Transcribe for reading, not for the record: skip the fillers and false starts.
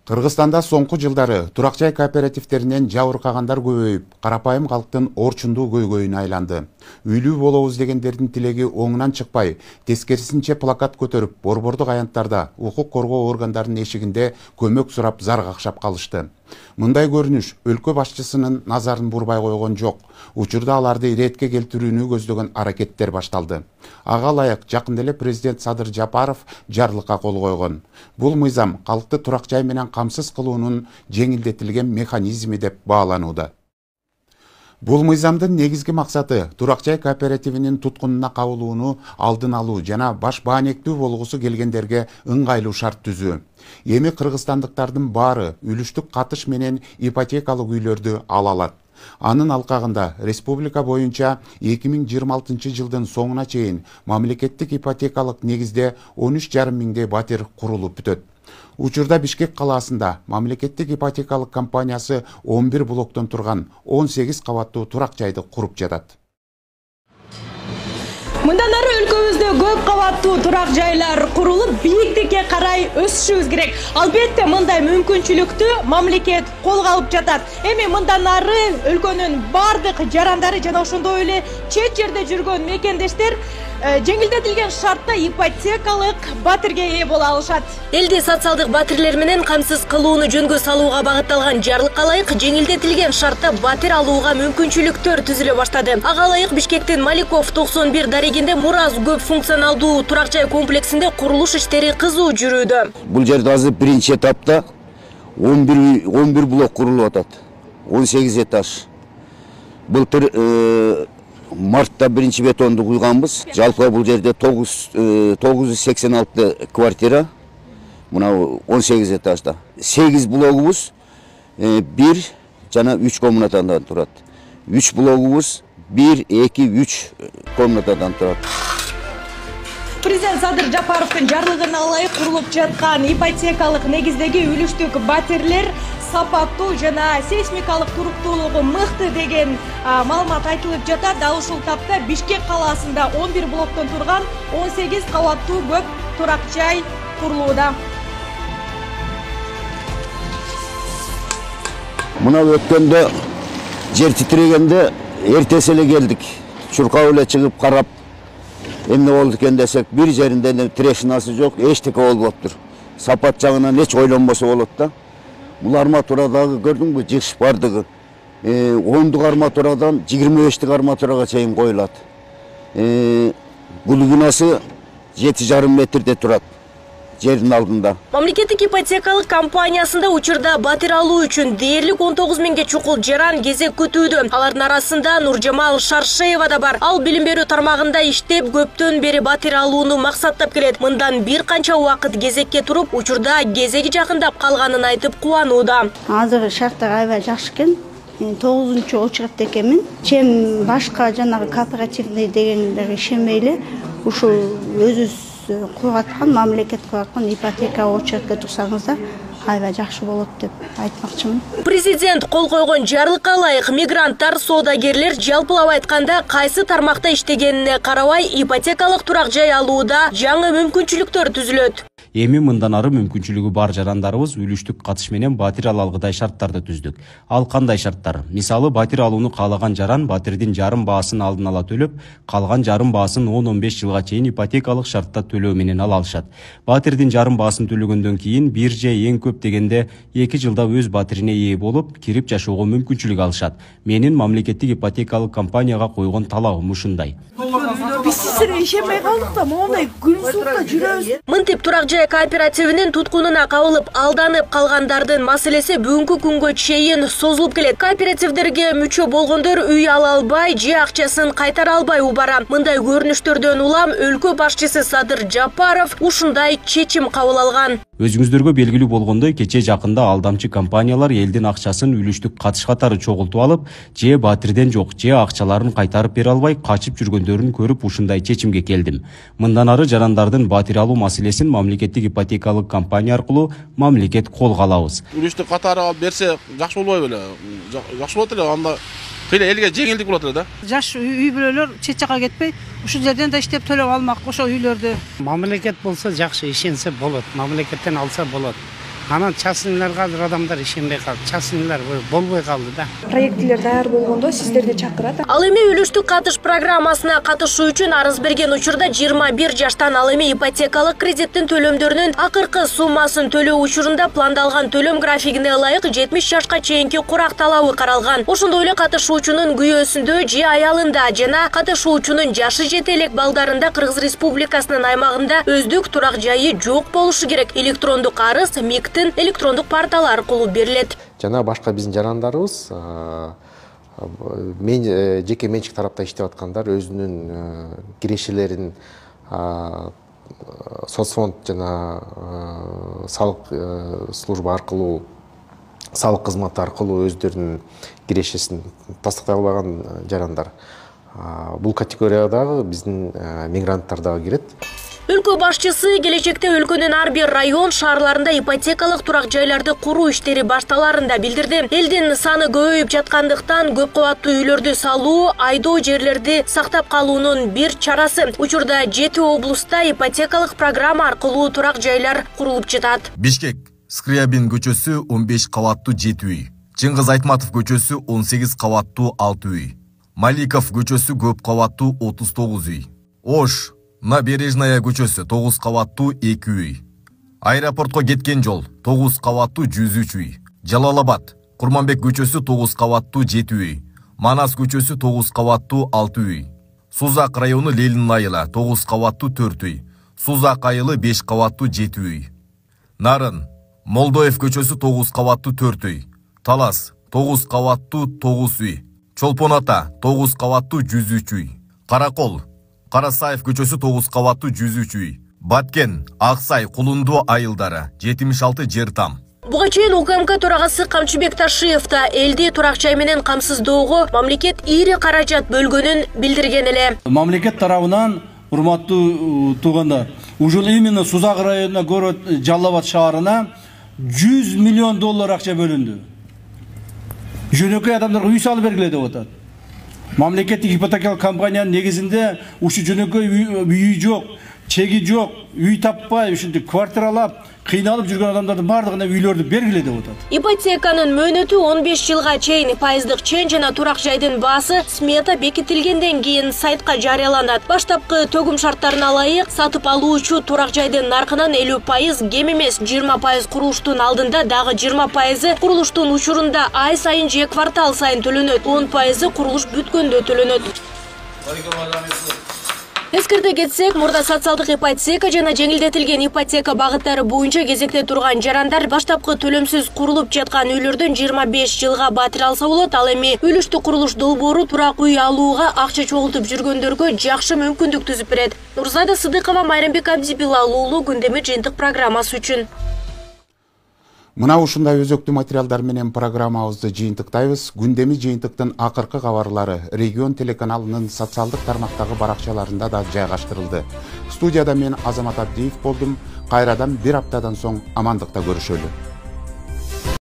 Кыргызстанда соңку жылдары турак жай кооперативтеринен жабыркагандар көбөйүп, карапайым калктын орчундуу көйгөйүнө айланды. Үйлүү болобуз дегендердин тилеги оңунан чыкпай, тескерисинче плакат көтөрүп, борбордук аянттарда укук коргоо органдарынын эшигинде көмөк сурап зар какшап калышты. Мындай көрүнүш өлкө башчысынын назарын бурбай койгон жок. Учурда аларды иретке келтирүүнү көздөгөн аракеттер башталды. Ага ылайык жакында эле президент Садыр Жапаров жарлыкка кол койгон. Бул мыйзам калкты турак жай менен камсыз кылуунун жеңилдетилген механизми деп бааланууда. Бул мыйзамдын негизги максаты турак жай кооперативинин туткунуна кабылууну алдын алуу жана баш баанектүү болгусу келгендерге ыңгайлуу шарт түзүү. Эми кыргызстандыктардын баары үлүштүк катыш менен ипотекалык үйлөрдү ала алат. Анын алкагында республика боюнча 2026 жылдын соңуна чейин мамлекеттик ипотекалык негизде 13,5 миңдей батир курулуп бүтөт. Учурда Бишкек калаасында мамлекеттик ипотекалык компаниясы 11 блоктон турган 18 кабаттуу турак жайды куруп жатат. Мындан ары өлкөбүздө көп кабаттуу турак жайлар курулуп, бийиктикке карай өсүшүбүз керек. Албетте, мындай мүмкүнчүлүктү мамлекет колго алып жатат. Эми мындан ары өлкөнүн бардык жарандары жана ошондой эле чет жерде жүргөн мекендештер жеңилдетилген шартта ипотекалык батирге ээ боло алышат. Элди социалдык батирлер менен камсыз кылууну жөнгө салууга багытталган жарлыкка ылайык жеңилдетилген шартта батир алууга мүмкүнчүлүктөр түзүлө баштады. Ага ылайык Бишкектин Маликов 91 дарегинде Мураз көп функционалдуу турак жай комплексинде курулуш иштери кызуу жүрүүдө. Бул жерде азыр биринчи этапта 11 блок курулуп атат. 18 этаж. Былтыр мартта биринчи бетонду куйганбыз. Жалпы бул жерде 986 квартира. Мына 18 этажда. 8 блогубуз 1 жана 3 комнатадан турат. 3 блогубуз 1, 2, 3 комнатадан турат. Президент Садыр Жапаровдун жарлыгына ылайык курулуп жаткан ипотекалык негиздеги үлүштүк батирлер сапаттуу жана сейсмикалык туруктуулугу мыкты деген маалымат айтылып жатат. Дал ушул тапта Бишкек калаасында 11 блоктон турган 18 кабаттуу көп турак жай курулууда. Мына өткөндө жер титирегенде эртеси эле келдик. Чуркап эле чыгып карап, эмне болду экен десек, бир жеринде трешинасы жок, эчтеке болбоптур. Сапат жагынан эч ойлонбосо болот да. Бул арматурадагы көрдүңбү жыш бардыгы. 10 арматурадан 25 арматурага чейин коюлат. Глубинасы 7,5 метрде турат. Жердин алдында. Мамлекеттик ипотекалык компаниясында учурда батир алуу үчүн дээрлик 19 миңге чукул жаран кезек күтүүдө. Алардын арасында Нуржамал Шаршеева да бар. Ал билим берүү тармагында иштеп, көптөн бери батир алууну максаттап келет. Мындан бир канча убакыт кезекке туруп, учурда кезеги жакындап калганын айтып кубанууда. Азыр шарттар аябай жакшы экен. 9-очередде экенмин. Чем башка жанагы кооперативный дегендерге ишенмейли, ушул өзүбүз кураткан, мамлекет кураткан ипотека очередке турсаңыздар аябай жакшы болот деп айтмакчымын. Президент кол койгон жарлыкка ылайык мигранттар, соодагерлер жалпылап айтканда кайсы тармакта иштегенине карабай ипотекалык турак жай алууда жаңы мүмкүнчүлүктөр түзүлөт. Эми мындан ары мүмкүнчүлүгү бар жарандарыбыз үлүштүк катыш менен батир ала алгыдай шарттарды түздүк. Ал кандай шарттар? Мисалы, батир алууну каалаган жаран батирдин жарым баасын алдын ала төлөп, калган жарым баасын 10-15 жылга чейин ипотекалык шартта төлөө менен ала алышат. Батирдин жарым баасын төлөгөндөн кийин бир же эң көп дегенде 2 жылда өз батирине ээ болуп, кирип жашоого мүмкүнчүлүк алышат. Менин мамлекеттик ипотекалык компанияга койгон талабым ушундай. Биз силерге ишенбей калдык да, мондай күн-сутта жүрөбүз. Мынтип турак жай кооперативинин туткунуна кабылып алданып калгандардын маселеси бүгүнкү күнгө чейин созулуп келет. Кооперативдерге мүчө болгондор үй ала албай же акчасын кайтара албай убара. Мындай көрүнүштөрдөн улам өлкө башчысы Садыр Жапаров ушундай чечим кабыл алган. Өзүңүздөргө белгилүү болгондой, кече жакында алдамчы компаниялар элдин акчасын үлүштүк катыш катары чогултуп алып, же батирден жок, же акчаларын кайтарып бере албай качып жүргөндөрүн көрүп ушундай чечимге келдим. Мындан ары жарандардын батир алуу маселесин мамлекеттик ипотекалык компания аркылуу мамлекет колго алабыз. Үлүштүк катары алып берсе жакшы болбойбу беле? Жакшы болот эле, анда кыйла элге жеңилдик болот эле да. Жаш үй бүлөлөр чет жака кетпей, ушул жерден да иштеп төлөп алмак ошо үйлөрдү. Мамлекет болсо жакшы, ишенсе болот. Мамлекеттен алса болот. Анан частныйларга азыр адамдар ишенбей калды. Частныйлар болбой калды да. Проекттер даяр болгондо сиздерди чакырат. Ал эми үлүштүк катыш программасына катышуу үчүн арыз берген учурда 21 жаштан ал эми ипотекалык кредиттин төлөмдөрүнүн акыркы суммасын төлөө учурунда пландалган төлөм графигине ылайык 70 жашка чейинки курак талабы каралган. Ошондой эле катышуучунун күйөөсүндө же аялында жана катышуучунун жашы жете элек балдарында Кыргыз Республикасынын аймагында өздүк турак жайы жок болушу керек. Электрондук арыз МИКтин электрондук порталы аркылуу берилет. Жана башка биздин жарандарыбыз жеке менчик тарапта иштеп аткандар өзүнүн кирешелерин соцфонд жана салык служба аркылуу салык кызматы аркылуу өздөрүнүн кирешесин тастыктай албаган жарандар. Бул категориядагы биздин мигранттар дагы кирет. Өлкө башчысы келечекте өлкөнүн ар бир район шаарларында ипотекалык турак жайларды куруу иштери башталарын да билдирди. Элдин саны көбөйүп жаткандыктан көп кабаттуу үйлөрдү салуу, айдоо жерлерди сактап калуунун бир чарасы. Учурда 7 облуста ипотекалык программа аркылуу турак жайлар курулуп жатат. Бишкек, Скрябин көчөсү 15 кабаттуу 7 үй. Чыңгыз Айтматов көчөсү 18 кабаттуу 6 үй. Маликов көчөсү көп кабаттуу 39 үй. Ош, Набережная көчөсү 9 кабаттуу 2 үй. Аэропортко кеткен жол 9 кабаттуу 103 үй. Жалалабад, Курманбек көчөсү 9 кабаттуу 7 үй. Манас көчөсү 9 кабаттуу 6 үй. Сузак району Ленин айылы 9 кабаттуу 4 үй. Сузак айылы 5 кабаттуу 7 үй. Нарын, Молдоев көчөсү 9 кабаттуу 4 үй. Талас 9 кабаттуу 9 үй. Чолпон ата 9 кабаттуу 103 үй. Каракол, Карасаев көчөсү 9 кабаттуу 103 үй. Баткен, Аксай, Кулунду айылдары 76 жер там. Буга чейин УКМК төрагасы Камчыбек Ташиев да элди турак жай менен камсыздоого мамлекет ири каражат бөлгөнүн билдирген эле. Мамлекет тарабынан, урматтуу туугандар, ушул именно Сузак районуна, город Жалалабад шаарына $100 миллион акча бөлүндү. Жөнөкөй адамдарга үй салып бергиле деп атат. Мамлекеттик ипотекалык компаниянын негизинде ушу жөнөкөй үй жок, чеги жок, үй таппай, ушинтип квартиралап, кыйналып жүргөн адамдардын бардыгына үйлөрдү бергиле деп атат. Ипотеканын мөөнөтү 15 жылга чейин пайыздык чен жана турак жайдын баасы смета бекитилгенден кийин сайтка жарыяланат. Баштапкы төгүм шарттарына ылайык сатып алуучу турак жайдын наркынан 50% кем эмес 20% курулуштун алдында, дагы 20% курулуштун учурунда ай сайын же квартал сайын төлөнөт. 10% курулуш бүткөндө төлөнөт. Эскерте кетсек, мурда социалдык ипотека жана жеңилдетилген ипотека багыттары боюнча кезекте турган жарандар баштапкы төлөмсүз курулуп жаткан үйлөрдөн 25 жылга батир алса болот. Ал эми үлүштүк курулуш долбоору турак үй алууга акча чогултуп жүргөндөргө жакшы мүмкүндүк түзүп берет. Нурзада Сыдыкова, Майрамбек Абдибилалуулу, Күндөмү жыйынтык программасы үчүн. Мына ушундай өзөктүү материалдар менен программабызды жыйынтыктайбыз. Күндөмү жыйынтыктын акыркы кабарлары Регион телеканалынын социалдык тармактагы баракчаларында да жайгаштырылды. Студияда мен Азамат Абдиев болдум. Кайрадан бир аптадан соң амандыкта көрүшөлү.